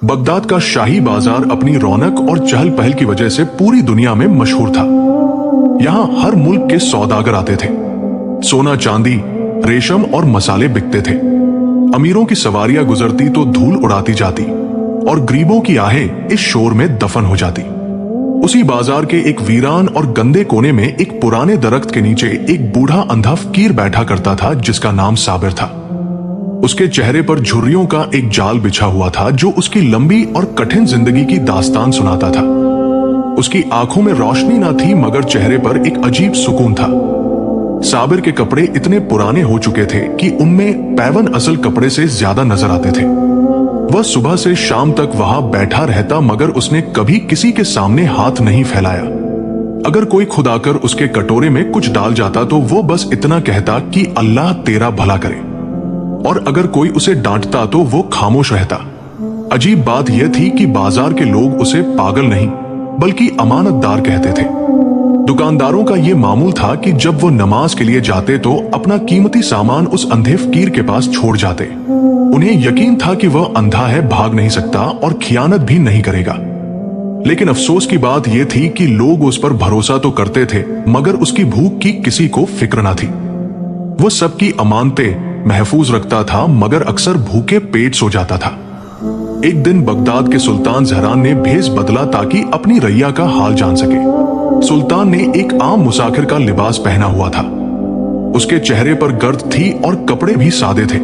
Baghdad का शाही बाजार अपनी रौनक और चहल पहल की वजह से पूरी दुनिया में मशहूर था। यहाँ हर मुल्क के सौदागर आते थे। सोना चांदी, रेशम और मसाले बिकते थे। अमीरों की सवारियां गुजरती तो धूल उड़ाती जाती और गरीबों की आहें इस शोर में दफन हो जाती। उसी बाजार के एक वीरान और गंदे कोने में एक पुराने दरख्त के नीचे एक बूढ़ा अंधा फकीर बैठा करता था जिसका नाम साबिर था। उसके चेहरे पर झुर्रियों का एक जाल बिछा हुआ था जो उसकी लंबी और कठिन जिंदगी की दास्तान सुनाता था। उसकी आंखों में रोशनी ना थी मगर चेहरे पर एक अजीब सुकून था। साबिर के कपड़े इतने पुराने हो चुके थे कि उनमें पैवन असल कपड़े से ज्यादा नजर आते थे। वह सुबह से शाम तक वहां बैठा रहता मगर उसने कभी किसी के सामने हाथ नहीं फैलाया। अगर कोई खुद आकर उसके कटोरे में कुछ डाल जाता तो वो बस इतना कहता कि अल्लाह तेरा भला करे, और अगर कोई उसे डांटता तो वो खामोश रहता। अजीब बात यह थी कि बाजार के लोग उसे पागल नहीं बल्कि अमानतदार कहते थे। दुकानदारों का यह मामूल था कि जब वो नमाज के लिए जाते तो अपना कीमती सामान उस अंधे फकीर के पास छोड़ जाते। उन्हें यकीन था कि वह अंधा है, भाग नहीं सकता और खियानत भी नहीं करेगा। लेकिन अफसोस की बात यह थी कि लोग उस पर भरोसा तो करते थे मगर उसकी भूख की किसी को फिक्र न थी। वो सबकी अमानतें महफूज रखता था मगर अक्सर भूखे पेट सो जाता था। एक दिन बगदाद के सुल्तान जहरान ने भेष बदला ताकि अपनी रैया का हाल जान सके। सुल्तान ने एक आम मुसाफिर का लिबास पहना हुआ था। उसके चेहरे पर गर्द थी और कपड़े भी सादे थे।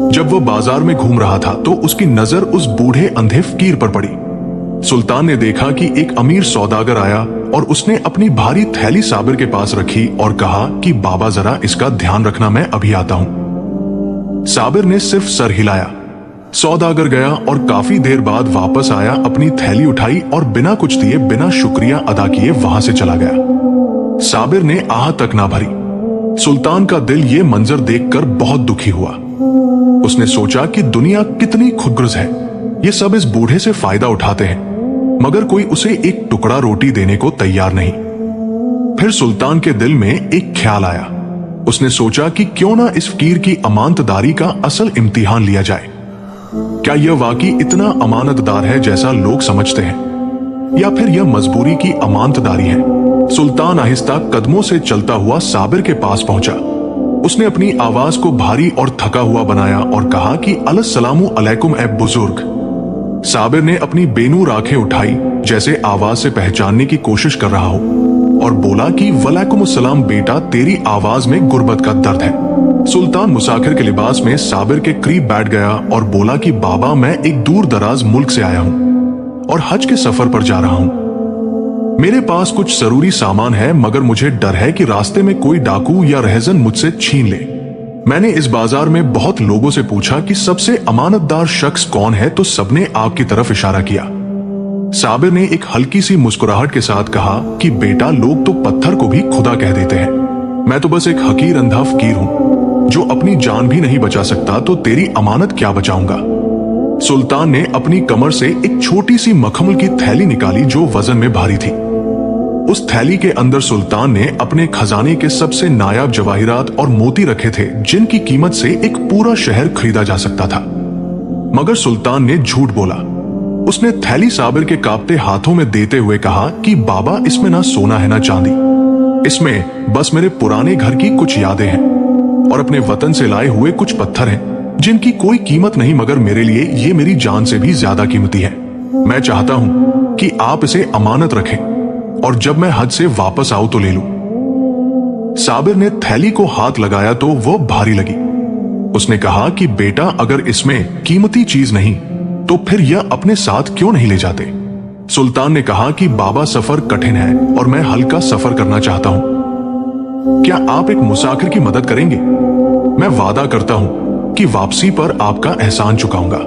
जब वो बाजार में घूम रहा था तो उसकी नजर उस बूढ़े अंधे फकीर पर पड़ी। सुल्तान ने देखा कि एक अमीर सौदागर आया और उसने अपनी भारी थैली साबिर के पास रखी और कहा कि बाबा जरा इसका ध्यान रखना, मैं अभी आता हूं। साबिर ने सिर्फ सर हिलाया। सौदागर गया और काफी देर बाद वापस आया, अपनी थैली उठाई और बिना कुछ दिए, बिना शुक्रिया अदा किए वहां से चला गया। साबिर ने आह तक ना भरी। सुल्तान का दिल ये मंजर देखकर बहुत दुखी हुआ। उसने सोचा कि दुनिया कितनी खुदगर्ज है, ये सब इस बूढ़े से फायदा उठाते हैं मगर कोई उसे एक टुकड़ा रोटी देने को तैयार नहीं। फिर सुल्तान के दिल में एक ख्याल आया। उसने सोचा कि क्यों ना इस फकीर की अमानतदारी का असल इम्तिहान लिया जाए। क्या यह वाकई इतना अमानतदार है जैसा लोग समझते हैं, या फिर यह मजबूरी की अमानतदारी है? सुल्तान आहिस्ता कदमों से चलता हुआ साबिर के पास पहुंचा। उसने अपनी आवाज को भारी और थका हुआ बनाया और कहा कि अलस्सलामु अलैकुम ए बुजुर्ग। साबिर ने अपनी बेनूर आंखें उठाई जैसे आवाज से पहचानने की कोशिश कर रहा हो और बोला कि वलैकुम अस्सलाम बेटा, तेरी आवाज में गुर्बत का दर्द है। सुल्तान मुसाफिर के लिबास में साबिर के करीब बैठ गया और बोला कि बाबा, मैं एक दूर दराज मुल्क से आया हूं और हज के सफर पर जा रहा हूं। मेरे पास कुछ जरूरी सामान है मगर मुझे डर है कि रास्ते में कोई डाकू या रहजन मुझसे छीन ले। मैंने इस बाजार में बहुत लोगों से पूछा कि सबसे अमानतदार शख्स कौन है तो सबने आपकी तरफ इशारा किया। साबिर ने एक हल्की सी मुस्कुराहट के साथ कहा कि बेटा, लोग तो पत्थर को भी खुदा कह देते हैं। मैं तो बस एक हकीर अंधा फकीर हूं जो अपनी जान भी नहीं बचा सकता, तो तेरी अमानत क्या बचाऊंगा। सुल्तान ने अपनी कमर से एक छोटी सी मखमल की थैली निकाली जो वजन में भारी थी। उस थैली के अंदर सुल्तान ने अपने खजाने के सबसे नायाब जवाहिरात और मोती रखे थे जिनकी कीमत से एक पूरा शहर खरीदा जा सकता था। मगर सुल्तान ने झूठ बोला। उसने थैली साबिर के कांपते हाथों में देते हुए कहा कि बाबा, इसमें ना सोना है ना चांदी, इसमें बस मेरे पुराने घर की कुछ यादें हैं और अपने वतन से लाए हुए कुछ पत्थर हैं जिनकी कोई कीमत नहीं मगर मेरे लिए ये मेरी जान से भी ज्यादा कीमती है। मैं चाहता हूं कि आप इसे अमानत रखें और जब मैं हज से वापस आऊं तो ले लूं। साबिर ने थैली को हाथ लगाया तो वो भारी लगी। उसने कहा कि बेटा, अगर इसमें कीमती चीज नहीं तो फिर यह अपने साथ क्यों नहीं ले जाते। सुल्तान ने कहा कि बाबा, सफर कठिन है और मैं हल्का सफर करना चाहता हूं। क्या आप एक मुसाफिर की मदद करेंगे? मैं वादा करता हूं कि वापसी पर आपका एहसान चुकाऊंगा।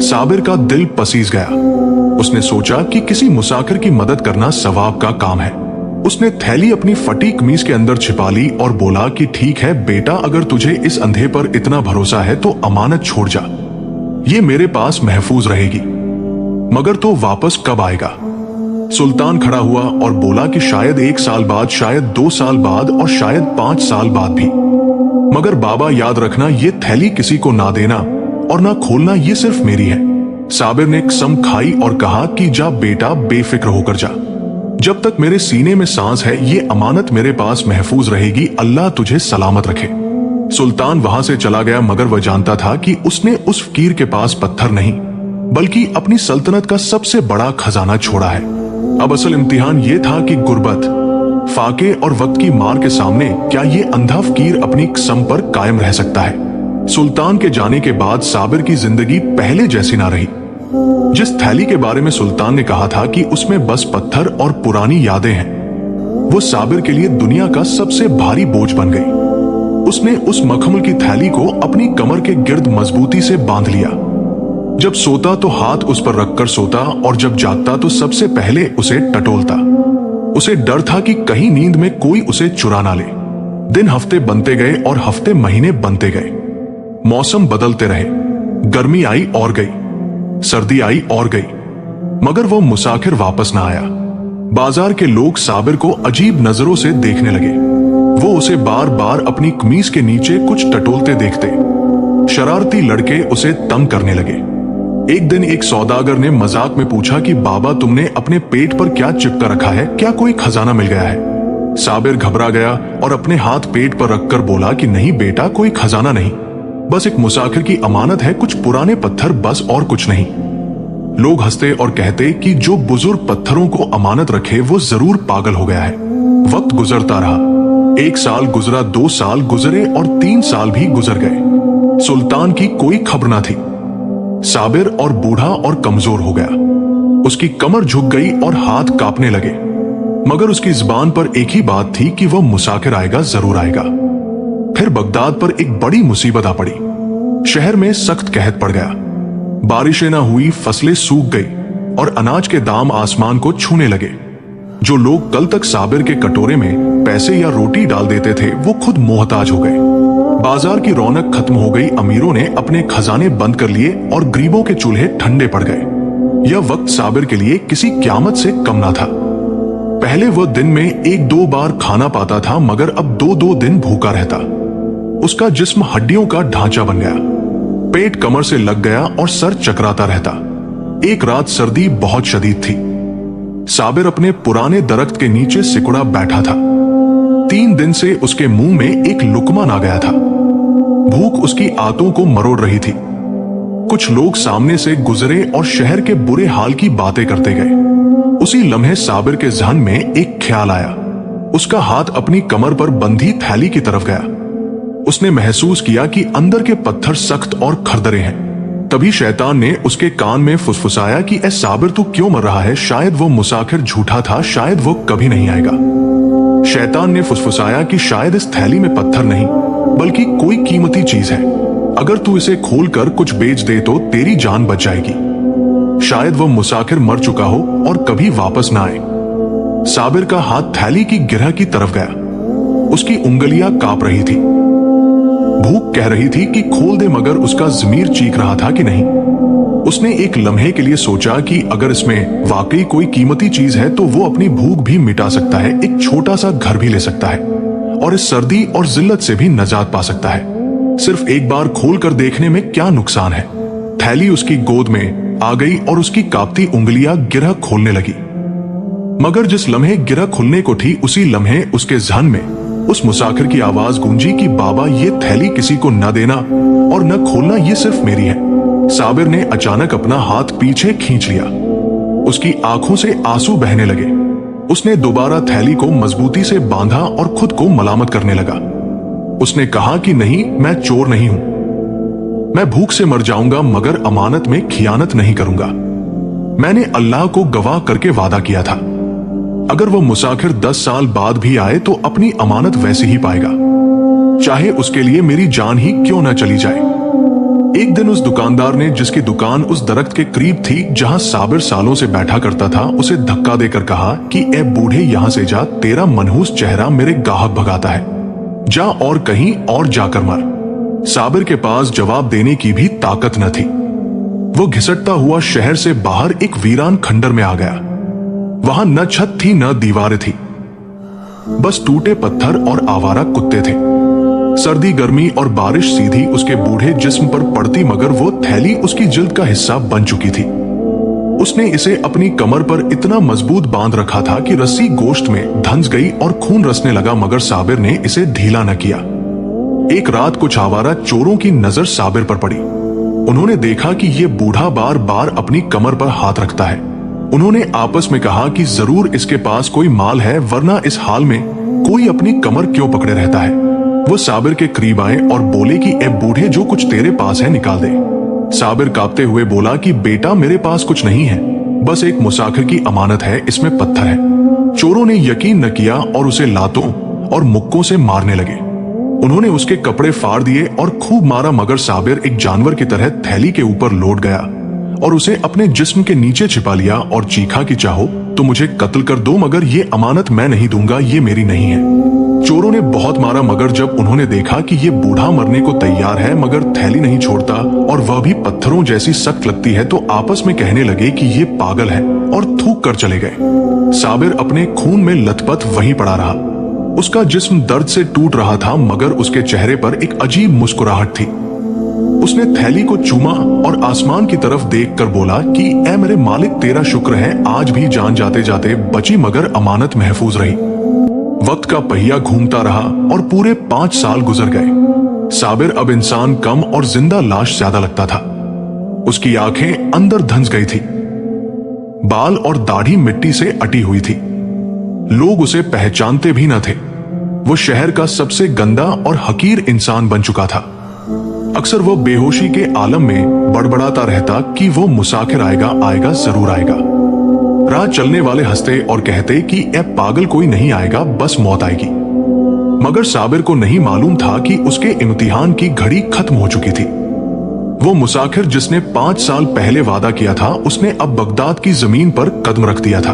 साबिर का दिल पसीज गया। उसने सोचा कि किसी मुसाफिर की मदद करना सवाब का काम है। उसने थैली अपनी फटी कमीज के अंदर छिपा ली और बोला कि ठीक है बेटा, अगर तुझे इस अंधे पर इतना भरोसा है तो अमानत छोड़ जा, ये मेरे पास महफूज रहेगी। मगर तो वापस कब आएगा? सुल्तान खड़ा हुआ और बोला कि शायद 1 साल बाद, शायद 2 साल बाद और शायद 5 साल बाद भी। मगर बाबा, याद रखना, ये थैली किसी को ना देना और ना खोलना, ये सिर्फ मेरी है। साबिर ने कसम खाई और कहा कि जा बेटा, बेफिक्र होकर जा। जब तक मेरे सीने में सांस है ये अमानत मेरे पास महफूज रहेगी, अल्लाह तुझे सलामत रखे। सुल्तान वहां से चला गया, मगर वह जानता था कि उसने उस फकीर के पास पत्थर नहीं बल्कि अपनी सल्तनत का सबसे बड़ा खजाना छोड़ा है। अब असल इम्तिहान ये था कि गुर्बत, फाके और वक्त की मार के सामने क्या ये अंधा फकीर अपनी कसम पर कायम रह सकता है। सुल्तान के जाने के बाद साबिर की जिंदगी पहले जैसी ना रही। जिस थैली के बारे में सुल्तान ने कहा था कि उसमें बस पत्थर और पुरानी यादें हैं, वो साबिर के लिए दुनिया का सबसे भारी बोझ बन गई। उसने उस मखमल की थैली को अपनी कमर के गिर्द मजबूती से बांध लिया। जब सोता तो हाथ उस पर रखकर सोता और जब जागता तो सबसे पहले उसे टटोलता। उसे डर था कि कहीं नींद में कोई उसे चुरा ना ले। दिन हफ्ते बनते गए और हफ्ते महीने बनते गए। मौसम बदलते रहे, गर्मी आई और गई, सर्दी आई और गई, मगर वो मुसाफिर वापस ना आया। बाजार के लोग साबिर को अजीब नजरों से देखने लगे। वो उसे बार बार अपनी कमीज के नीचे कुछ टटोलते देखते। शरारती लड़के उसे तंग करने लगे। एक दिन एक सौदागर ने मजाक में पूछा कि बाबा, तुमने अपने पेट पर क्या चिपका रखा है? क्या कोई खजाना मिल गया है? साबिर घबरा गया और अपने हाथ पेट पर रखकर बोला कि नहीं बेटा, कोई खजाना नहीं, बस एक मुसाफिर की अमानत है, कुछ पुराने पत्थर, बस और कुछ नहीं। लोग हंसते और कहते कि जो बुजुर्ग पत्थरों को अमानत रखे वो जरूर पागल हो गया है। वक्त गुजरता रहा। 1 साल गुजरा, 2 साल गुजरे और 3 साल भी गुजर गए। सुल्तान की कोई खबर ना थी। साबिर और बूढ़ा और कमजोर हो गया। उसकी कमर झुक गई और हाथ कांपने लगे, मगर उसकी जुबान पर एक ही बात थी कि वह मुसाफिर आएगा, जरूर आएगा। फिर बगदाद पर एक बड़ी मुसीबत आ पड़ी। शहर में सख्त कहत पड़ गया। बारिशें ना हुई, फसलें सूख गई और अनाज के दाम आसमान को छूने लगे। जो लोग कल तक साबिर के कटोरे में पैसे या रोटी डाल देते थे वो खुद मोहताज हो गए। बाजार की रौनक खत्म हो गई। अमीरों ने अपने खजाने बंद कर लिए और गरीबों के चूल्हे ठंडे पड़ गए। यह वक्त साबिर के लिए किसी क़यामत से कम ना था। पहले वह दिन में 1-2 बार खाना पाता था, मगर अब 2-2 दिन भूखा रहता। उसका जिस्म हड्डियों का ढांचा बन गया। पेट कमर से लग गया और सर चकराता रहता। एक रात सर्दी बहुत शदीद थी। साबिर अपने पुराने दरख्त के नीचे सिकुड़ा बैठा था। 3 दिन से उसके मुंह में एक लुकमा ना गया था। भूख उसकी आंतों को मरोड़ रही थी। कुछ लोग सामने से गुजरे और शहर के बुरे हाल की बातें करते गए। उसी लम्हे साबिर के ज़हन में एक ख्याल आया। उसका हाथ अपनी कमर पर बंधी थैली की तरफ गया। उसने महसूस किया कि अंदर के पत्थर सख्त और खरदरे हैं। तभी शैतान ने उसके कान में फुसफुसाया कि ए साबिर, तू क्यों मर रहा है? शायद वो मुसाफिर झूठा था, शायद वो कभी नहीं आएगा। शैतान ने फुसफुसाया कि शायद इस थैली में पत्थर नहीं बल्कि कोई कीमती चीज है। अगर तू इसे खोलकर कुछ बेच दे तो तेरी जान बच जाएगी। शायद वो मुसाफिर मर चुका हो और कभी वापस ना आए। साबिर का हाथ थैली की गिरह की तरफ गया। उसकी उंगलियां कांप रही थी। भूख कह रही थी कि खोल दे, मगर उसका ज़मीर चीख रहा था कि नहीं। उसने एक लम्हे के लिए सोचा कि अगर इसमें वाकई कोई कीमती चीज है तो वो अपनी भूख भी मिटा सकता है, एक छोटा सा घर भी ले सकता है और इस सर्दी और जिल्लत से भी निजात पा सकता है। सिर्फ एक बार खोल कर देखने में क्या नुकसान है। थैली उसकी गोद में आ गई और उसकी कांपती उंगलियां गिरह खोलने लगी। मगर जिस लम्हे गिरह खुलने को थी उसी लम्हे उसके ज़हन में उस मुसाफिर की आवाज गूंजी कि बाबा, ये थैली किसी को न देना और न खोलना, ये सिर्फ मेरी है। साबिर ने अचानक अपना हाथ पीछे खींच लिया। उसकी आंखों से आंसू बहने लगे। उसने दोबारा थैली को मजबूती से बांधा और खुद को मलामत करने लगा। उसने कहा कि नहीं, मैं चोर नहीं हूं। मैं भूख से मर जाऊंगा मगर अमानत में खियानत नहीं करूंगा। मैंने अल्लाह को गवाह करके वादा किया था, अगर वो मुसाफिर 10 साल बाद भी आए तो अपनी अमानत वैसे ही पाएगा, चाहे उसके लिए मेरी जान ही क्यों न चली जाए। एक दिन उस दुकानदार ने, जिसकी दुकान उस दरख्त के करीब थी जहां साबिर सालों से बैठा करता था, उसे धक्का देकर कहा कि ए बूढ़े, यहां से जा, तेरा मनहूस चेहरा मेरे गाहक भगाता है। जा और कहीं और जाकर मर। साबिर के पास जवाब देने की भी ताकत न थी। वो घिसटता हुआ शहर से बाहर एक वीरान खंडर में आ गया। वहां न छत थी न दीवारें थी, बस टूटे पत्थर और आवारा कुत्ते थे। सर्दी, गर्मी और बारिश सीधी उसके बूढ़े जिस्म पर पड़ती, मगर वो थैली उसकी जिल्द का हिस्सा बन चुकी थी। उसने इसे अपनी कमर पर इतना मजबूत बांध रखा था कि रस्सी गोश्त में धंस गई और खून रसने लगा, मगर साबिर ने इसे ढीला न किया। एक रात कुछ आवारा चोरों की नजर साबिर पर पड़ी। उन्होंने देखा कि ये बूढ़ा बार बार अपनी कमर पर हाथ रखता है। उन्होंने आपस में कहा कि जरूर इसके पास कोई माल है, वरना इस हाल में कोई अपनी कमर क्यों पकड़े रहता है। वो साबिर के करीब आए और बोले कि ए बूढ़े, जो कुछ तेरे पास है निकाल दे। साबिर कांपते हुए बोला कि बेटा, मेरे पास कुछ नहीं है, बस एक मुसाफिर की अमानत है, इसमें पत्थर है। चोरों ने यकीन न किया और उसे लातों और मुक्कों से मारने लगे। उन्होंने उसके कपड़े फाड़ दिए और खूब मारा, मगर साबिर एक जानवर की तरह थैली के ऊपर लौट गया और उसे अपने जिस्म के नीचे छिपा लिया और चीखा कि चाहो तो मुझे कत्ल कर दो, मगर ये अमानत मैं नहीं दूंगा, ये मेरी नहीं है। चोरों ने बहुत मारा, मगर जब उन्होंने देखा कि ये बूढ़ा मरने को तैयार है मगर थैली नहीं छोड़ता और वह भी पत्थरों जैसी सख्त लगती है, तो आपस में कहने लगे कि ये पागल है और थूक कर चले गए। साबिर अपने खून में लथपथ वहीं पड़ा रहा। उसका जिस्म दर्द से टूट रहा था, मगर उसके चेहरे पर एक अजीब मुस्कुराहट थी। उसने थैली को चूमा और आसमान की तरफ देखकर बोला कि ऐ मेरे मालिक, तेरा शुक्र है आज भी जान जाते जाते बची, मगर अमानत महफूज रही। वक्त का पहिया घूमता रहा और पूरे 5 साल गुजर गए। साबिर अब इंसान कम और जिंदा लाश ज्यादा लगता था। उसकी आंखें अंदर धंस गई थी, बाल और दाढ़ी मिट्टी से अटी हुई थी। लोग उसे पहचानते भी न थे। वो शहर का सबसे गंदा और हकीर इंसान बन चुका था। अक्सर वो बेहोशी के आलम में बड़बड़ाता रहता कि वो मुसाफिर आएगा, आएगा, जरूर आएगा। राह चलने वाले हंसते और कहते कि ए पागल, कोई नहीं आएगा, बस मौत आएगी। मगर साबिर को नहीं मालूम था कि उसके इम्तिहान की घड़ी खत्म हो चुकी थी। वो मुसाफिर जिसने 5 साल पहले वादा किया था, उसने अब बगदाद की जमीन पर कदम रख दिया था।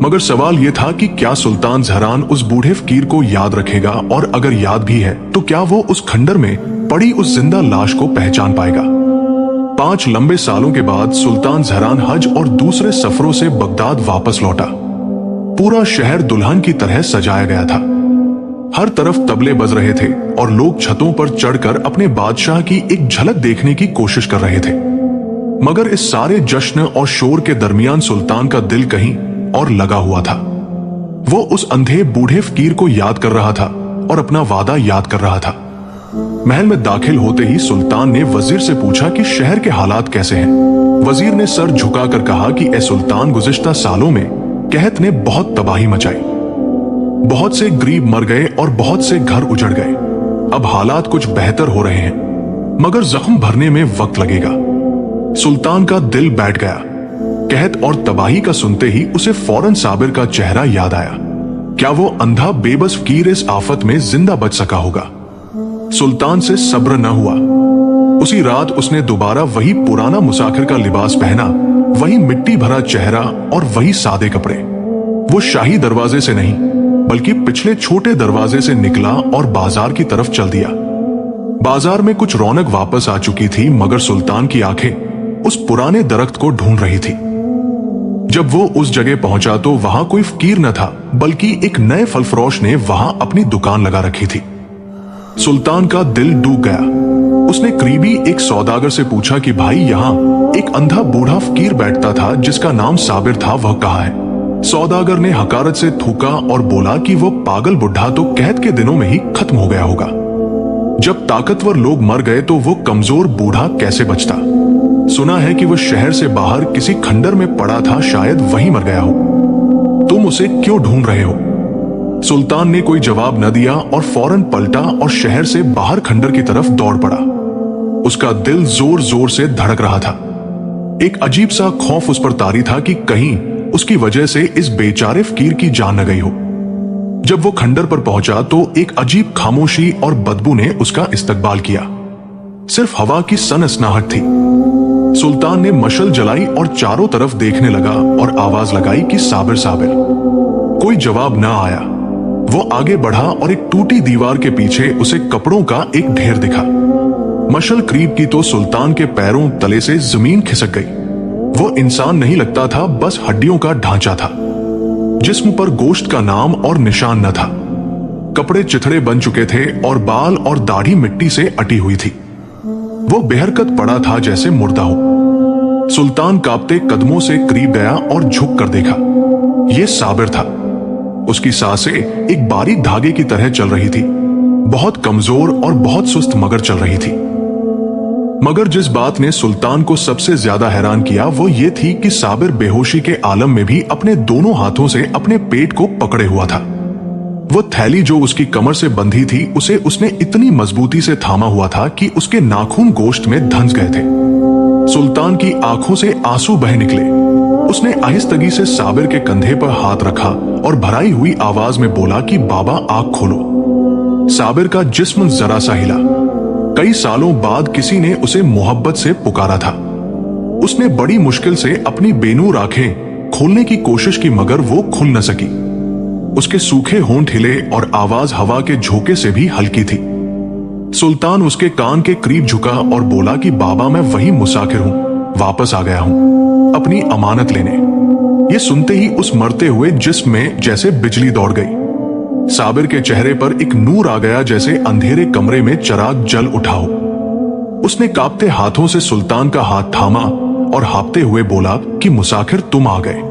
मगर सवाल यह था कि क्या सुल्तान जहरान उस बूढ़े फकीर को याद रखेगा, और अगर याद भी है तो क्या वो उस खंडर में पड़ी उस जिंदा लाश को पहचान पाएगा। 5 लंबे सालों के बाद सुल्तान जहरान हज और दूसरे सफरों से बगदाद वापस लौटा। पूरा शहर दुल्हन की तरह सजाया गया था। हर तरफ तबले बज रहे थे और लोग छतों पर चढ़कर अपने बादशाह की एक झलक देखने की कोशिश कर रहे थे। मगर इस सारे जश्न और शोर के दरमियान सुल्तान का दिल कहीं और लगा हुआ था। वो उस अंधे बूढ़े फकीर को याद कर रहा था और अपना वादा याद कर रहा था। महल में दाखिल होते ही सुल्तान ने वजीर से पूछा कि शहर के हालात कैसे हैं। वजीर ने सर झुकाकर कहा कि ए सुल्तान, गुज़िश्ता सालों में कहत ने बहुत तबाही मचाई। बहुत से गरीब मर गए और बहुत से घर उजड़ गए। अब हालात कुछ बेहतर हो रहे हैं, मगर जख्म भरने में वक्त लगेगा। सुल्तान का दिल बैठ गया। कहत और तबाही का सुनते ही उसे फौरन साबिर का चेहरा याद आया। क्या वो अंधा बेबस फकीर इस आफत में जिंदा बच सका होगा? सुल्तान से सब्र न हुआ। उसी रात उसने दोबारा वही पुराना मुसाफिर का लिबास पहना, वही मिट्टी भरा चेहरा और वही सादे कपड़े। वो शाही दरवाजे से नहीं बल्कि पिछले छोटे दरवाजे से निकला और बाजार की तरफ चल दिया। बाजार में कुछ रौनक वापस आ चुकी थी, मगर सुल्तान की आंखें उस पुराने दरख्त को ढूंढ रही थी। जब वो उस जगह पहुंचा तो वहां कोई फकीर न था, बल्कि एक नए फलफरोश ने वहां अपनी दुकान लगा रखी थी। सुल्तान का दिल डूब गया। उसने करीबी एक सौदागर से पूछा कि भाई, यहाँ एक अंधा बूढ़ा फकीर बैठता था जिसका नाम साबिर था, वह कहाँ है? सौदागर ने हकारत से थूका और बोला कि वो पागल बुढ़ा तो कहत के दिनों में ही खत्म हो गया होगा। जब ताकतवर लोग मर गए तो वो कमजोर बूढ़ा कैसे बचता? सुना है कि वो शहर से बाहर किसी खंडर में पड़ा था, शायद वहीं मर गया हो। तुम उसे क्यों ढूंढ रहे हो? सुल्तान ने कोई जवाब न दिया और फौरन पलटा और शहर से बाहर खंडर की तरफ दौड़ पड़ा। उसका दिल जोर जोर से धड़क रहा था। एक अजीब सा खौफ उस पर तारी था कि कहीं उसकी वजह से इस बेचारे फकीर की जान न गई हो। जब वो खंडर पर पहुंचा तो एक अजीब खामोशी और बदबू ने उसका इस्तकबाल किया। सिर्फ हवा की सनसनाहट थी। सुल्तान ने मशल जलाई और चारों तरफ देखने लगा और आवाज लगाई कि साबिर, साबिर। कोई जवाब न आया। वो आगे बढ़ा और एक टूटी दीवार के पीछे उसे कपड़ों का एक ढेर दिखा। मशल करीब की तो सुल्तान के पैरों तले से जमीन खिसक गई। वो इंसान नहीं लगता था, बस हड्डियों का ढांचा था। जिस्म पर गोश्त का नाम और निशान न था। कपड़े चिथड़े बन चुके थे और बाल और दाढ़ी मिट्टी से अटी हुई थी। वो बेहरकत पड़ा था जैसे मुर्दा हो। सुल्तान कांपते कदमों से करीब गया और झुक कर देखा। यह साबिर था। उसकी सांसें एक बारीक धागे की तरह चल रही थी, बहुत कमजोर और बहुत सुस्त मगर चल रही थी। मगर जिस बात ने सुल्तान को सबसे ज्यादा हैरान किया वो ये थी कि साबिर बेहोशी के आलम में भी अपने दोनों हाथों से अपने पेट को पकड़े हुआ था। वो थैली जो उसकी कमर से बंधी थी उसे उसने इतनी मजबूती से थामा हुआ था कि उसके नाखून गोश्त में धंस गए थे। सुल्तान की आंखों से आंसू बह निकले। उसने आहिस्तगी से साबिर के कंधे पर हाथ रखा और भराई हुई आवाज में बोला कि बाबा आंख खोलो। साबिर का जिस्म जरा सा हिला। कई सालों बाद किसी ने उसे मोहब्बत से पुकारा था। उसने बड़ी मुश्किल से अपनी बेनूर आंखें खोलने की कोशिश की मगर वो खुल न सकी। उसके सूखे होंठ हिले और आवाज हवा के झोंके से भी हल्की थी। सुल्तान उसके कान के करीब झुका और बोला कि बाबा मैं वही मुसाफिर हूं, वापस आ गया हूं अपनी अमानत लेने। ये सुनते ही उस मरते हुए जिस्म में जैसे बिजली दौड़ गई। साबिर के चेहरे पर एक नूर आ गया जैसे अंधेरे कमरे में चिराग जल उठा हो। उसने कांपते हाथों से सुल्तान का हाथ थामा और हाँफते हुए बोला कि मुसाफिर तुम आ गए।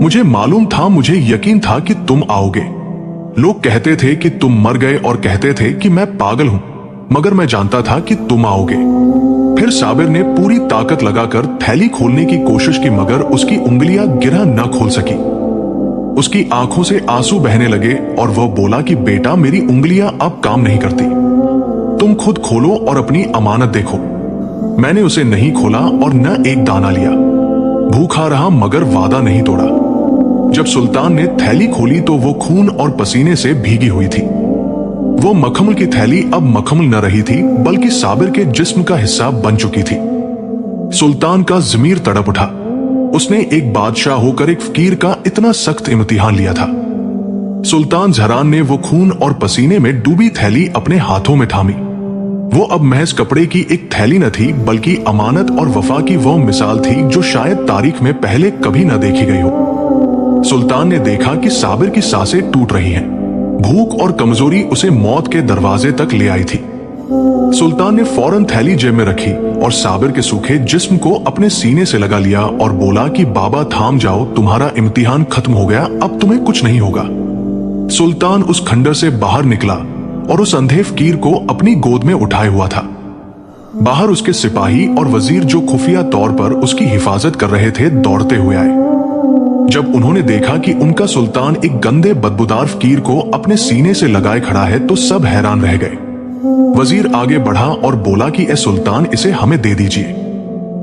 मुझे मालूम था, मुझे यकीन था कि तुम आओगे। लोग कहते थे कि तुम मर गए और कहते थे कि मैं पागल हूं, मगर मैं जानता था कि तुम आओगे। फिर साबिर ने पूरी ताकत लगाकर थैली खोलने की कोशिश की मगर उसकी उंगलियां गिरह न खोल सकी। उसकी आंखों से आंसू बहने लगे और वह बोला कि बेटा मेरी उंगलियां अब काम नहीं करती, तुम खुद खोलो और अपनी अमानत देखो। मैंने उसे नहीं खोला और न एक दाना लिया। भूखा रहा मगर वादा नहीं तोड़ा। जब सुल्तान ने थैली खोली तो वो खून और पसीने से भीगी हुई थी। वो मखमल की थैली अब मखमल न रही थी बल्कि साबिर के जिस्म का हिस्सा बन चुकी थी। सुल्तान का ज़मीर तड़प उठा। उसने एक बादशाह होकर एक फकीर का इतना सख्त इम्तिहान लिया था। सुल्तान जहरान ने वो खून और पसीने में डूबी थैली अपने हाथों में थामी। वो अब महज कपड़े की एक थैली न थी बल्कि अमानत और वफा की वो मिसाल थी जो शायद तारीख में पहले कभी न देखी गई हो। सुल्तान ने देखा कि साबिर की सांसें टूट रही हैं। भूख और कमजोरी उसे मौत के दरवाजे तक ले आई थी। सुल्तान ने फौरन थैली जेब में रखी और साबिर के सूखे जिस्म को अपने सीने से लगा लिया और बोला कि बाबा थाम जाओ, तुम्हारा इम्तिहान खत्म हो गया, अब तुम्हें कुछ नहीं होगा। सुल्तान उस खंडर से बाहर निकला और उस अंधे फकीर को अपनी गोद में उठाए हुआ था। बाहर उसके सिपाही और वजीर जो खुफिया तौर पर उसकी हिफाजत कर रहे थे दौड़ते हुए आए। जब उन्होंने देखा कि उनका सुल्तान एक गंदे बदबूदार फकीर को अपने सीने से लगाए खड़ा है तो सब हैरान रह गए। वजीर आगे बढ़ा और बोला कि ए सुल्तान, इसे हमें दे दीजिए।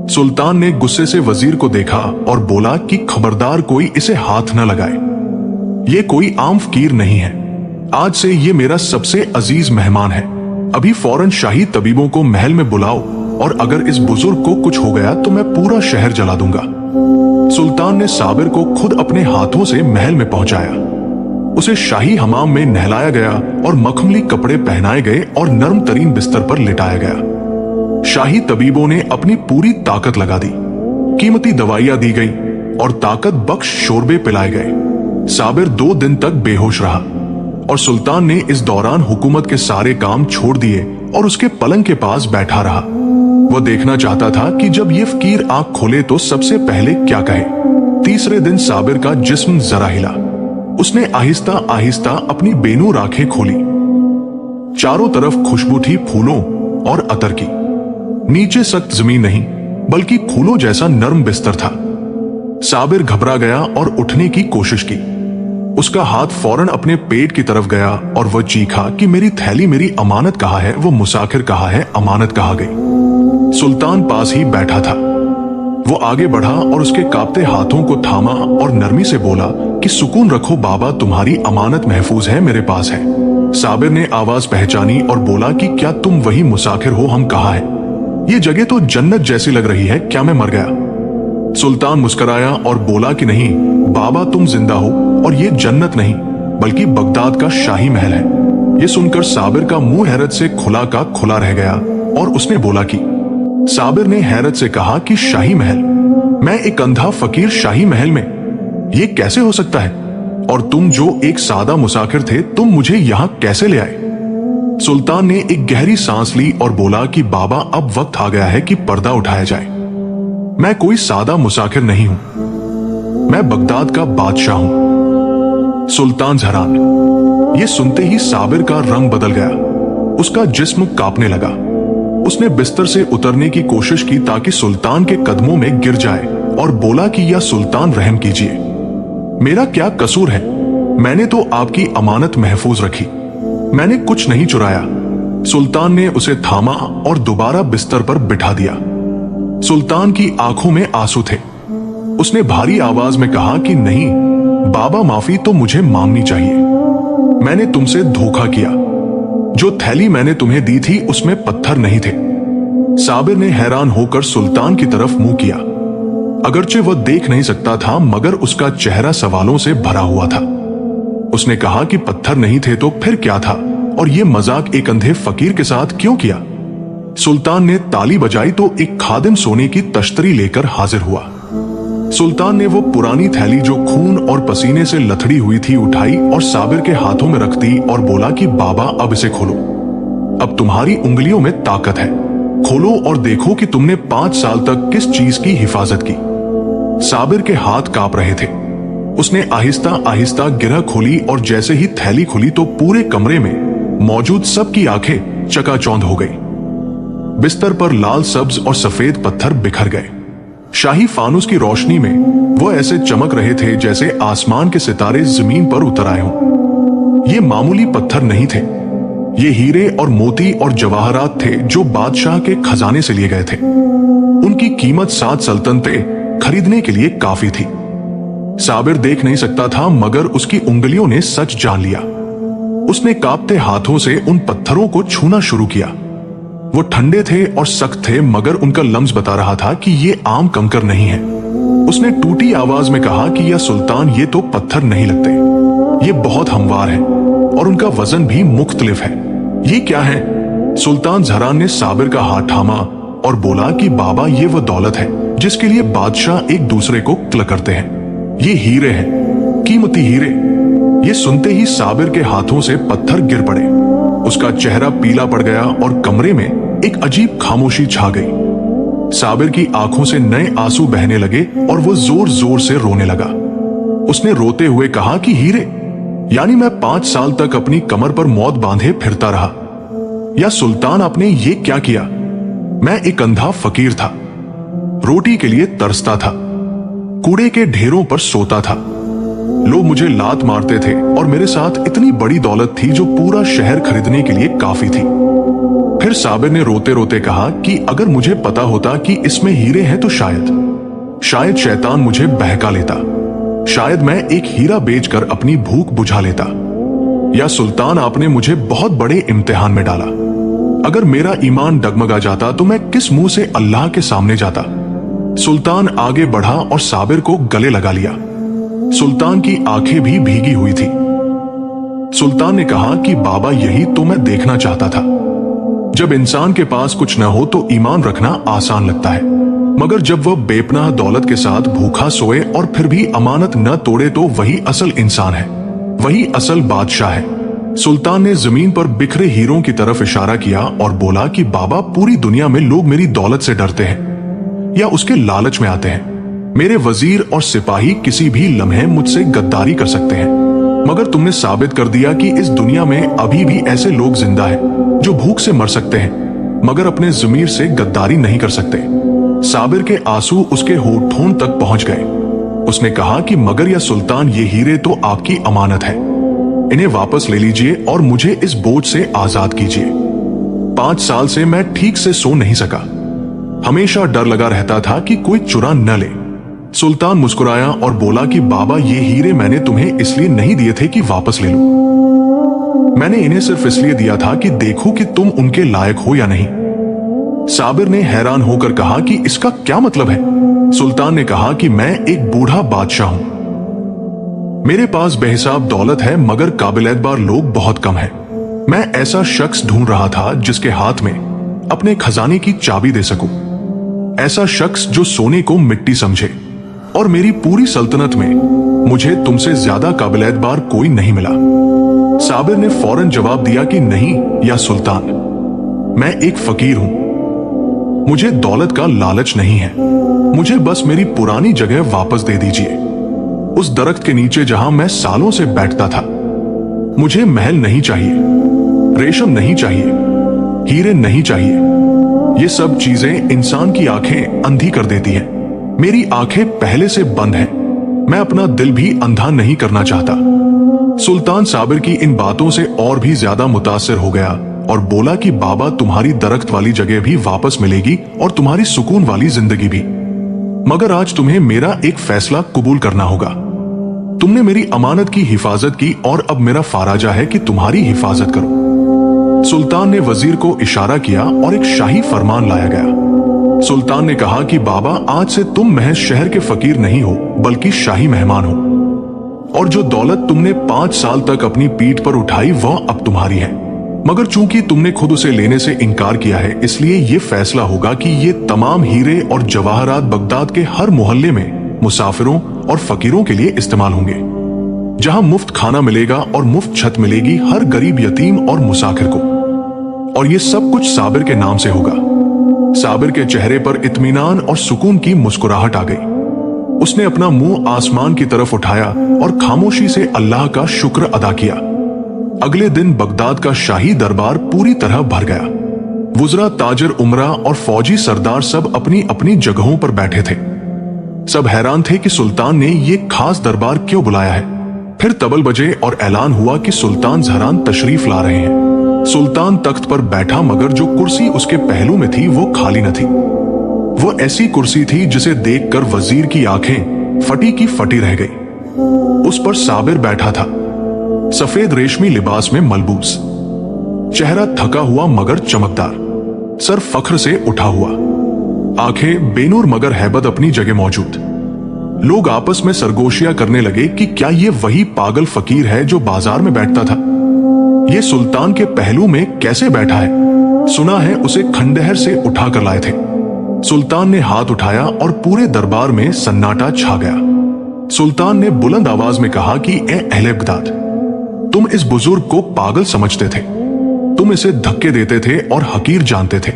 सुल्तान ने गुस्से से वजीर को देखा और बोला कि खबरदार कोई इसे हाथ न लगाए। ये कोई आम फकीर नहीं है, आज से ये मेरा सबसे अजीज मेहमान है। अभी फौरन शाही तबीबों को महल में बुलाओ और अगर इस बुजुर्ग को कुछ हो गया तो मैं पूरा शहर जला दूंगा। सुल्तान ने साबिर को खुद अपने हाथों से महल में पहुंचाया। उसे शाही हमाम में नहलाया गया और मखमली कपड़े पहनाए गए और नरम तरीन बिस्तर पर लिटाया गया। शाही तबीबों ने अपनी पूरी ताकत लगा दी। कीमती दवाइयां दी गई और ताकत बख्श शोरबे पिलाए गए। साबिर 2 दिन तक बेहोश रहा और सुल्तान ने इस दौरान हुकूमत के सारे काम छोड़ दिए और उसके पलंग के पास बैठा रहा। वो देखना चाहता था कि जब ये फकीर आंख खोले तो सबसे पहले क्या कहे। तीसरे दिन साबिर का जिस्म जरा हिला। उसने आहिस्ता आहिस्ता अपनी बेनूर आंखें खोली। चारों तरफ खुशबू थी फूलों और अतर की। नीचे सख्त जमीन नहीं बल्कि फूलों जैसा नरम बिस्तर था। साबिर घबरा गया और उठने की कोशिश की। उसका हाथ फौरन अपने पेट की तरफ गया और वह चीखा कि मेरी थैली, मेरी अमानत कहाँ है? वो मुसाफिर कहाँ है? अमानत कहाँ गई? सुल्तान पास ही बैठा था। वो आगे बढ़ा और उसके कांपते हाथों को थामा और नरमी से बोला कि सुकून रखो बाबा, तुम्हारी अमानत महफूज है, मेरे पास है। साबिर ने आवाज पहचानी और बोला कि क्या तुम वही मुसाफिर हो? हम कहाँ हैं? ये जगह तो जन्नत जैसी लग रही है, क्या मैं मर गया? सुल्तान मुस्कुराया और बोला कि नहीं बाबा, तुम जिंदा हो और ये जन्नत नहीं बल्कि बगदाद का शाही महल है। ये सुनकर साबिर का मुंह हैरत से खुला का खुला रह गया और उसने बोला कि साबिर ने हैरत से कहा कि शाही महल? मैं एक अंधा फकीर शाही महल में? ये कैसे हो सकता है? और तुम जो एक सादा मुसाफिर थे, तुम मुझे यहाँ कैसे ले आए? सुल्तान ने एक गहरी सांस ली और बोला कि बाबा, अब वक्त आ गया है कि पर्दा उठाया जाए। मैं कोई सादा मुसाफिर नहीं हूं, मैं बगदाद का बादशाह हूं। सुल्तान हैरान। ये सुनते ही साबिर का रंग बदल गया, उसका जिस्म कांपने लगा। उसने बिस्तर से उतरने की कोशिश की ताकि सुल्तान के कदमों में गिर जाए और बोला कि या सुल्तान, रहम कीजिए, मेरा क्या कसूर है? मैंने तो आपकी अमानत महफूज रखी, मैंने कुछ नहीं चुराया। सुल्तान ने उसे थामा और दोबारा बिस्तर पर बिठा दिया। सुल्तान की आंखों में आंसू थे। उसने भारी आवाज में कहा कि नहीं बाबा, माफी तो मुझे मांगनी चाहिए। मैंने तुमसे धोखा किया। जो थैली मैंने तुम्हें दी थी उसमें पत्थर नहीं थे। साबिर ने हैरान होकर सुल्तान की तरफ मुंह किया। अगरचे वह देख नहीं सकता था, मगर उसका चेहरा सवालों से भरा हुआ था। उसने कहा कि पत्थर नहीं थे तो फिर क्या था, और ये मजाक एक अंधे फकीर के साथ क्यों किया? सुल्तान ने ताली बजाई तो एक खादिम सोने की तश्तरी लेकर हाजिर हुआ। सुल्तान ने वो पुरानी थैली जो खून और पसीने से लथड़ी हुई थी उठाई और साबिर के हाथों में रख दी और बोला कि बाबा, अब इसे खोलो। अब तुम्हारी उंगलियों में ताकत है, खोलो और देखो कि तुमने 5 साल तक किस चीज की हिफाजत की। साबिर के हाथ कांप रहे थे। उसने आहिस्ता आहिस्ता गिरह खोली और जैसे ही थैली खुली तो पूरे कमरे में मौजूद सबकी आंखें चकाचौंध हो गई। बिस्तर पर लाल, सब्ज और सफेद पत्थर बिखर गए। शाही फानुस की रोशनी में वो ऐसे चमक रहे थे जैसे आसमान के सितारे जमीन पर उतर आए हों। ये मामूली पत्थर नहीं थे, ये हीरे और मोती और जवाहरात थे जो बादशाह के खजाने से लिए गए थे। उनकी कीमत 7 सल्तनतें खरीदने के लिए काफी थी। साबिर देख नहीं सकता था, मगर उसकी उंगलियों ने सच जान लिया। उसने कांपते हाथों से उन पत्थरों को छूना शुरू किया। वो ठंडे थे और सख्त थे, मगर उनका लम्स बता रहा था कि ये आम कंकर नहीं है। उसने टूटी आवाज में कहा कि या सुल्तान, ये तो पत्थर नहीं लगते, ये बहुत हमवार है और उनका वजन भी मुख्तलिफ है। ये क्या है? सुल्तान जहरान ने साबिर का हाथ थामा और बोला कि बाबा, ये वो दौलत है जिसके लिए बादशाह एक दूसरे को क्ल करते हैं। ये हीरे हैं, कीमती हीरे। ये सुनते ही साबिर के हाथों से पत्थर गिर पड़े। उसका चेहरा पीला पड़ गया और कमरे में एक अजीब खामोशी छा गई। साबिर की आंखों से नए आंसू बहने लगे और वो जोर जोर से रोने लगा। उसने रोते हुए कहा कि हीरे, यानी मैं 5 साल तक अपनी कमर पर मौत बांधे फिरता रहा। या सुल्तान, आपने ये क्या किया? मैं एक अंधा फकीर था, रोटी के लिए तरसता था, कूड़े के ढेरों पर सोता था। लोग मुझे लात मारते थे और मेरे साथ इतनी बड़ी दौलत थी जो पूरा शहर खरीदने के लिए काफी थी। फिर साबिर ने रोते रोते कहा कि अगर मुझे पता होता कि इसमें हीरे हैं तो शायद शैतान मुझे बहका लेता। शायद मैं एक हीरा बेचकर अपनी भूख बुझा लेता। या सुल्तान, आपने मुझे बहुत बड़े इम्तिहान में डाला। अगर मेरा ईमान डगमगा जाता तो मैं किस मुंह से अल्लाह के सामने जाता? सुल्तान आगे बढ़ा और साबिर को गले लगा लिया। सुल्तान की आंखें भी भीगी हुई थी। सुल्तान ने कहा कि बाबा, यही तो मैं देखना चाहता था। जब इंसान के पास कुछ न हो तो ईमान रखना आसान लगता है, मगर जब वह बेपनाह दौलत के साथ भूखा सोए और फिर भी अमानत न तोड़े तो वही असल इंसान है, वही असल बादशाह है। सुल्तान ने जमीन पर बिखरे हीरों की तरफ इशारा किया और बोला कि बाबा, पूरी दुनिया में लोग मेरी दौलत से डरते हैं या उसके लालच में आते हैं। मेरे वजीर और सिपाही किसी भी लम्हे मुझसे गद्दारी कर सकते हैं, मगर तुमने साबित कर दिया कि इस दुनिया में अभी भी ऐसे लोग जिंदा हैं जो भूख से मर सकते हैं मगर अपने ज़मीर से गद्दारी नहीं कर सकते। साबिर के आंसू उसके होठों तक पहुंच गए। उसने कहा कि मगर या सुल्तान, ये हीरे तो आपकी अमानत है, इन्हें वापस ले लीजिए और मुझे इस बोझ से आजाद कीजिए। 5 साल से मैं ठीक से सो नहीं सका, हमेशा डर लगा रहता था कि कोई चुरा न ले। सुल्तान मुस्कुराया और बोला कि बाबा, ये हीरे मैंने तुम्हें इसलिए नहीं दिए थे कि वापस ले लो, मैंने इन्हें सिर्फ इसलिए दिया था कि देखो कि तुम उनके लायक हो या नहीं। साबिर ने हैरान होकर कहा कि इसका क्या मतलब है? सुल्तान ने कहा कि मैं एक बूढ़ा बादशाह हूं, मेरे पास बेहिसाब दौलत है मगर काबिल-एतबार लोग बहुत कम हैं। मैं ऐसा शख्स ढूंढ रहा था जिसके हाथ में अपने खजाने की चाबी दे सकूं, ऐसा शख्स जो सोने को मिट्टी समझे और मेरी पूरी सल्तनत में मुझे तुमसे ज्यादा काबिल-एतबार कोई नहीं मिला। साबिर ने फौरन जवाब दिया कि नहीं या सुल्तान, मैं एक फकीर हूं। मुझे दौलत का लालच नहीं है। मुझे बस मेरी पुरानी जगह वापस दे दीजिए, उस दरख्त के नीचे जहां मैं सालों से बैठता था। मुझे महल नहीं चाहिए, रेशम नहीं चाहिए, हीरे नहीं चाहिए। ये सब चीजें इंसान की आंखें अंधी कर देती हैं। मेरी आंखें पहले से बंद हैं। मैं अपना दिल भी अंधा नहीं करना चाहता। सुल्तान साबिर की इन बातों से और भी ज्यादा मुतासिर हो गया और बोला कि बाबा, तुम्हारी दरख्त वाली जगह भी वापस मिलेगी और तुम्हारी सुकून वाली जिंदगी भी, मगर आज तुम्हें मेरा एक फैसला कबूल करना होगा। तुमने मेरी अमानत की हिफाजत की और अब मेरा फाराजा है कि तुम्हारी हिफाजत करो। सुल्तान ने वजीर को इशारा किया और एक शाही फरमान लाया गया। सुल्तान ने कहा कि बाबा, आज से तुम महज शहर के फकीर नहीं हो बल्कि शाही मेहमान हो, और जो दौलत तुमने 5 साल तक अपनी पीठ पर उठाई वह अब तुम्हारी है। मगर चूंकि तुमने खुद उसे लेने से इनकार किया है, इसलिए ये फैसला होगा कि ये तमाम हीरे और जवाहरात बगदाद के हर मोहल्ले में मुसाफिरों और फकीरों के लिए इस्तेमाल होंगे, जहां मुफ्त खाना मिलेगा और मुफ्त छत मिलेगी हर गरीब, यतीम और मुसाफिर को। और ये सब कुछ साबिर के नाम से होगा। साबिर के चेहरे पर इत्मीनान और सुकून की मुस्कुराहट आ गई। उसने अपना मुंह आसमान की तरफ उठाया और खामोशी से अल्लाह का शुक्र अदा किया। अगले दिन बगदाद का शाही दरबार पूरी तरह भर गया। वुज़रा, ताजिर, उमरा और फौजी सरदार सब अपनी अपनी जगहों पर बैठे थे। सब हैरान थे कि सुल्तान ने ये खास दरबार क्यों बुलाया है। फिर तबल बजे और ऐलान हुआ कि सुल्तान ज़हरान तशरीफ ला रहे हैं। सुल्तान तख्त पर बैठा, मगर जो कुर्सी उसके पहलू में थी वो खाली न थी। वो ऐसी कुर्सी थी जिसे देखकर वजीर की आंखें फटी की फटी रह गई। उस पर साबिर बैठा था, सफेद रेशमी लिबास में मलबूस, चेहरा थका हुआ मगर चमकदार, सर फख्र से उठा हुआ, आंखें बेनूर मगर हैबत अपनी जगह मौजूद। लोग आपस में सरगोशियां करने लगे कि क्या ये वही पागल फकीर है जो बाजार में बैठता था। ये सुल्तान के पहलू में कैसे बैठा है। सुना है उसे खंडहर से उठा कर लाए थे। सुल्तान ने हाथ उठाया और पूरे दरबार में सन्नाटा छा गया। सुल्तान ने बुलंद आवाज में कहा कि ए अहले बगदाद, तुम इस बुजुर्ग को पागल समझते थे, तुम इसे धक्के देते थे और हकीर जानते थे,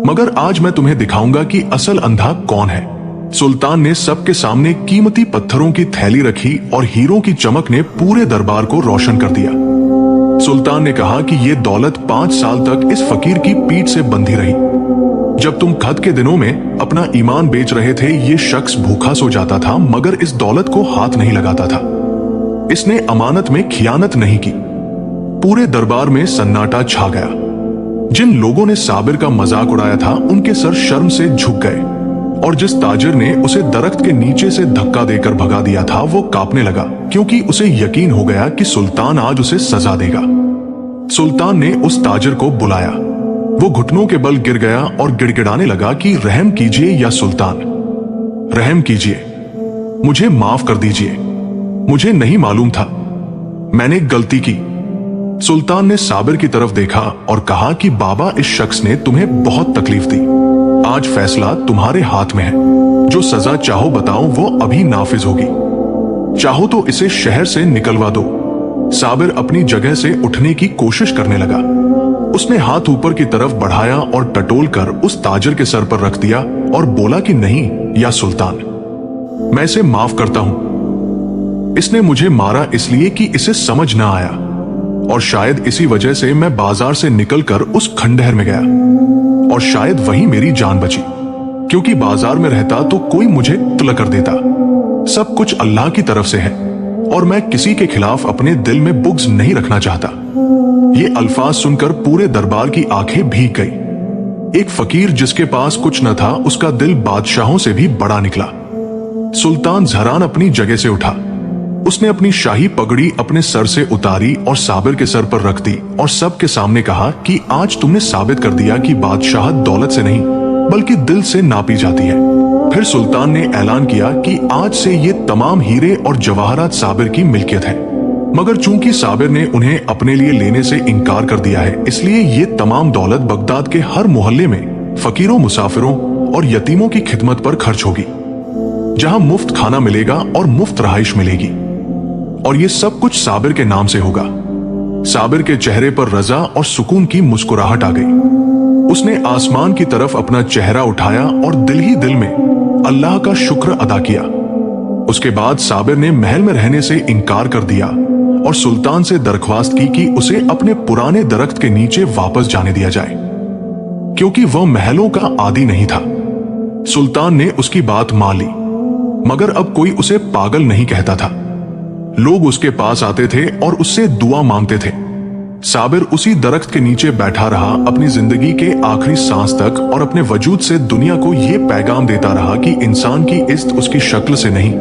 मगर आज मैं तुम्हें दिखाऊंगा कि असल अंधा कौन है। सुल्तान ने सबके सामने कीमती पत्थरों की थैली रखी और हीरों की चमक ने पूरे दरबार को रोशन कर दिया। सुल्तान ने कहा कि यह दौलत 5 साल तक इस फकीर की पीठ से बंधी रही। जब तुम खत के दिनों में अपना ईमान बेच रहे थे, ये शख्स भूखा सो जाता था मगर इस दौलत को हाथ नहीं लगाता था। इसने अमानत में खियानत नहीं की। पूरे दरबार में सन्नाटा छा गया। जिन लोगों ने साबिर का मजाक उड़ाया था उनके सर शर्म से झुक गए, और जिस ताजिर ने उसे दरख्त के नीचे से धक्का देकर भगा दिया था वो कांपने लगा, क्योंकि उसे यकीन हो गया कि सुल्तान आज उसे सजा देगा। सुल्तान ने उस ताजिर को बुलाया। वो घुटनों के बल गिर गया और गिड़गिड़ाने लगा कि रहम कीजिए या सुल्तान, रहम कीजिए, मुझे माफ कर दीजिए, मुझे नहीं मालूम था, मैंने गलती की। सुल्तान ने साबिर की तरफ देखा और कहा कि बाबा, इस शख्स ने तुम्हें बहुत तकलीफ दी। आज फैसला तुम्हारे हाथ में है। जो सजा चाहो बताओ, वो अभी नाफिज होगी। चाहो तो इसे शहर से निकलवा दो। साबिर अपनी जगह से उठने की कोशिश करने लगा। उसने हाथ ऊपर की तरफ बढ़ाया और टटोल कर उस ताजिर के सर पर रख दिया और बोला कि नहीं या सुल्तान, मैं इसे माफ करता हूं। इसने मुझे मारा इसलिए कि इसे समझ ना आया, और शायद इसी वजह से मैं बाजार से निकलकर उस खंडहर में गया, और शायद वहीं मेरी जान बची, क्योंकि बाजार में रहता तो कोई मुझे तलब कर देता। सब कुछ अल्लाह की तरफ से है और मैं किसी के खिलाफ अपने दिल में बुग़्ज़ नहीं रखना चाहता। ये अल्फाज सुनकर पूरे दरबार की आंखें भीग गई। एक फकीर जिसके पास कुछ न था, उसका दिल बादशाहों से भी बड़ा निकला। सुल्तान ज़हरान अपनी जगह से उठा। उसने अपनी शाही पगड़ी अपने सर से उतारी और साबिर के सर पर रख दी और सबके सामने कहा कि आज तुमने साबित कर दिया कि बादशाहत दौलत से नहीं बल्कि दिल से नापी जाती है। फिर सुल्तान ने ऐलान किया कि आज से ये तमाम हीरे और जवाहरात साबिर की मिल्कियत है, मगर चूंकि साबिर ने उन्हें अपने लिए लेने से इनकार कर दिया है, इसलिए ये तमाम दौलत बगदाद के हर मोहल्ले में फकीरों, मुसाफिरों और यतीमों की खिदमत पर खर्च होगी। जहां मुफ्त खाना मिलेगा और मुफ्त रहाइश मिलेगी। और ये सब कुछ साबिर के नाम से होगा। साबिर के चेहरे पर रजा और सुकून की मुस्कुराहट आ गई। उसने आसमान की तरफ अपना चेहरा उठाया और दिल ही दिल में अल्लाह का शुक्र अदा किया। उसके बाद साबिर ने महल में रहने से इनकार कर दिया और सुल्तान से दरख्वास्त की कि उसे अपने पुराने दरख्त के नीचे वापस जाने दिया जाए, क्योंकि वह महलों का आदी नहीं था। सुल्तान ने उसकी बात मान ली, मगर अब कोई उसे पागल नहीं कहता था। लोग उसके पास आते थे और उससे दुआ मांगते थे। साबिर उसी दरख्त के नीचे बैठा रहा अपनी जिंदगी के आखिरी सांस तक, और अपने वजूद से दुनिया को यह पैगाम देता रहा कि इंसान की इज्जत उसकी शक्ल से नहीं,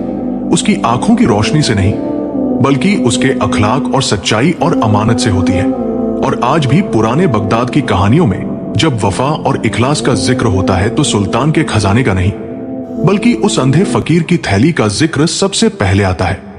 उसकी आंखों की रोशनी से नहीं, बल्कि उसके अखलाक और सच्चाई और अमानत से होती है। और आज भी पुराने बगदाद की कहानियों में जब वफा और इखलास का जिक्र होता है तो सुल्तान के खजाने का नहीं, बल्कि उस अंधे फकीर की थैली का जिक्र सबसे पहले आता है।